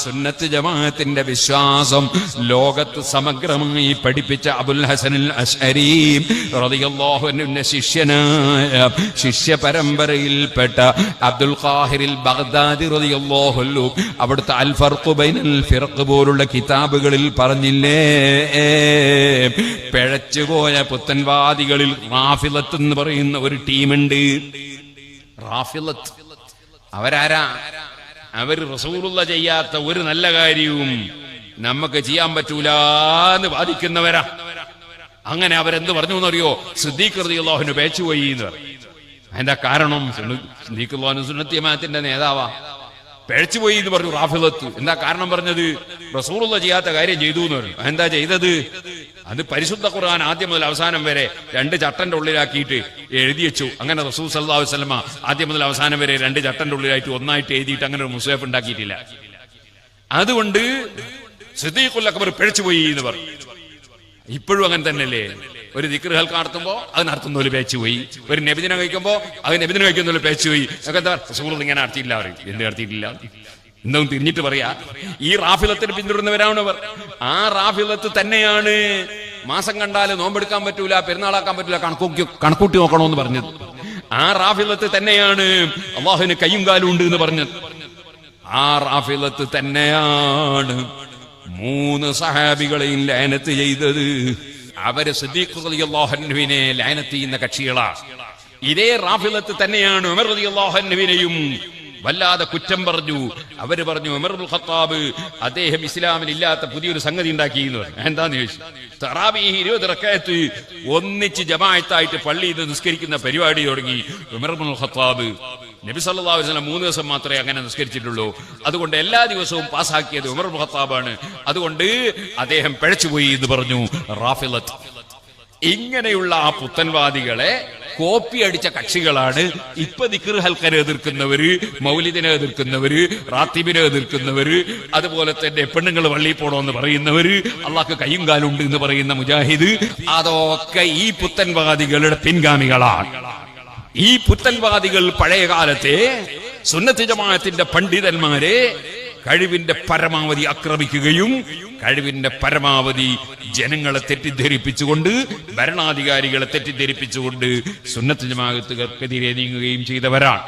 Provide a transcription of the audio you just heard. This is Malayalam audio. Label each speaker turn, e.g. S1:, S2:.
S1: സുന്നത്ത് ജമാഅത്തിന്റെ വിശ്വാസം ലോകത്ത് സമഗ്രമായി പഠിപ്പിച്ച അബുൽ ഹസനുൽ അശ്അരി റളിയല്ലാഹു അൻഹുവിന്റെ ശിഷ്യ പരമ്പരയിൽപ്പെട്ട അബ്ദുൽ ഖാഹിറിൽ ബഗ്ദാദി റളിയല്ലാഹു അൻഹു അവിടുത്തെ അൽ ഫർഖു ബൈനൽ ഫിർഖ് പോലുള്ള കിതാബുകളിൽ പറഞ്ഞില്ലേ, പിഴച്ചുപോയ പുത്തൻവാദികളിൽ റാഫിളത്ത് എന്ന് പറയുന്ന ഒരു ടീമുണ്ട്. റാഫിളത്ത് അവരാരാ? അവർ റസൂലുള്ള ചെയ്യാത്ത ഒരു നല്ല കാര്യവും നമുക്ക് ചെയ്യാൻ പറ്റൂലെന്ന് വാദിക്കുന്നവരാ. അങ്ങനെ അവരെന്ത് പറഞ്ഞു എന്നറിയോ? സിദ്ദീഖ് റളിയല്ലാഹു അൻഹു പേച്ചുപോയി എന്ന് പറയും. അതിന്റെ കാരണം സിദ്ദീഖ് റളിയല്ലാഹു അൻഹു സുന്നത്ത് ജമാഅത്തിന്റെ നേതാവാ, പേച്ചുപോയി എന്ന് പറഞ്ഞു റാഫിളത്ത്. എന്താ കാരണം പറഞ്ഞത്? റസൂലുള്ള ചെയ്യാത്ത കാര്യം ചെയ്തു എന്ന് പറഞ്ഞു. എന്താ ചെയ്തത്? അത് പരിശുദ്ധ ഖുർആൻ ആദ്യം മുതൽ അവസാനം വരെ 2 ചട്ടന്റെ ഉള്ളിലാക്കിയിട്ട് എഴുതി വെച്ചു. അങ്ങനെ റസൂൽ സല്ലല്ലാഹു അലൈഹി വസല്ലമ ആദ്യം മുതൽ അവസാനം വരെ 2 ചട്ടന്റെ ഉള്ളിലായിട്ട് ഒന്നായിട്ട് എഴുതിയിട്ട് അങ്ങനെ ഒരു മുസ്ഹഫ് ഉണ്ടാക്കിയിട്ടില്ല. അതുകൊണ്ട് സിദ്ദീഖുൽ അക്ബർ പിഴച്ചുപോയി എന്ന് പറഞ്ഞു. ഇപ്പോഴും അങ്ങനെ തന്നെയല്ലേ? ഒരു ദിക്ർ ഹൽക്ക നടത്തുമ്പോ അത് നടത്തുന്നവര് പേച്ചുപോയി, ഒരു നബിദിനം കഴിക്കുമ്പോ അത് നബിദിനം കഴിക്കുന്നവര് പേച്ചുപോയി. ഒക്കെ എന്താ റസൂൽ ഇങ്ങനെ നടത്തിയില്ല, പറയും എന്ത് നടത്തിയിട്ടില്ല എന്തും തിരിഞ്ഞിട്ട് പറയാ. ഈ റാഫിളത്തിന് പിന്തുടരുന്നവരാണ് അവർ. ആ റാഫിളത്ത് തന്നെയാണ് മാസം കണ്ടാല് നോമ്പെടുക്കാൻ പറ്റൂല, പെരുന്നാളാക്കാൻ പറ്റൂല, കണക്കൂട്ടി നോക്കണമെന്ന് പറഞ്ഞത്. ആ റാഫിളത്ത് തന്നെയാണ് അള്ളാഹുവിന് കയ്യും കാലും ഉണ്ട് എന്ന് പറഞ്ഞത്. ആ റാഫിളത്ത് തന്നെയാണ് 3 സഹാബികളെയും ലഅനത്ത് ചെയ്തത്. അവര് സിദ്ദീഖ് റളിയല്ലാഹു അൻഹുവിനെ ലഅനത്ത് ചെയ്യുന്ന കക്ഷികളാണ്. ഇതേ റാഫിളത്ത് തന്നെയാണ് ഉമർ റളിയല്ലാഹു അൻഹുവിനെയും വല്ലാതെ കുറ്റം പറഞ്ഞു. അവര് പറഞ്ഞു ഉമർ ഇബ്നുൽ ഖത്താബ് അദ്ദേഹം ഇസ്ലാമിൽ ഇല്ലാത്ത പുതിയൊരു സംഗതി ഉണ്ടാക്കി എന്ന് പറഞ്ഞു. എന്താന്ന് ചോദിച്ചു? തറാവീഹ് 20 റക്അത്ത് ഒന്നിച്ച് ജമാഅത്തായിട്ട് പള്ളിയിൽ നിസ്കരിക്കുന്ന പരിപാടി തുടങ്ങി ഉമർ ഇബ്നുൽ ഖത്താബ്. നബി സല്ലല്ലാഹു അലൈഹി വസല്ലം 3 ദിവസം മാത്രമേ അങ്ങനെ നിസ്കരിച്ചിട്ടുള്ളൂ. അതുകൊണ്ട് എല്ലാ ദിവസവും പാസ്സാക്കിയത് ഉമർ ഇബ്നുൽ ഖത്താബാണ്. അതുകൊണ്ട് അദ്ദേഹം പിഴച്ചുപോയി എന്ന് പറഞ്ഞു റാഫിളത്ത്. ഇങ്ങനെയുള്ള ആ പുത്തൻവാദികളെ കോപ്പി അടിച്ച കക്ഷികളാണ് ഇപ്പൊ ദിക്ർ ഹൽക്കനെ എതിർക്കുന്നവര്, മൗലിദിനെ എതിർക്കുന്നവര്, റാത്തിബിനെ എതിർക്കുന്നവര്, അതുപോലെ തന്നെ പെണ്ണുങ്ങൾ പള്ളിയിൽ പോണമെന്ന് പറയുന്നവര്, അള്ളാഹ്ക്ക് കയ്യും കാലും ഉണ്ട് എന്ന് പറയുന്ന മുജാഹിദ്. അതൊക്കെ ഈ പുത്തൻവാദികളുടെ പിൻഗാമികളാണ്. ഈ പുത്തൻവാദികൾ പഴയ കാലത്തെ സുന്നത്ത് ജമാഅത്തിന്റെ പണ്ഡിതന്മാരെ കഴിവിന്റെ പരമാവധി ആക്രമിക്കുകയും കഴിവിന്റെ പരമാവധി ജനങ്ങളെ തെറ്റിദ്ധരിപ്പിച്ചുകൊണ്ട്, ഭരണാധികാരികളെ തെറ്റിദ്ധരിപ്പിച്ചുകൊണ്ട് സുന്നത്ത് ജമാഅത്തുകാർക്കെതിരെ നീങ്ങുകയും ചെയ്തവരാണ്.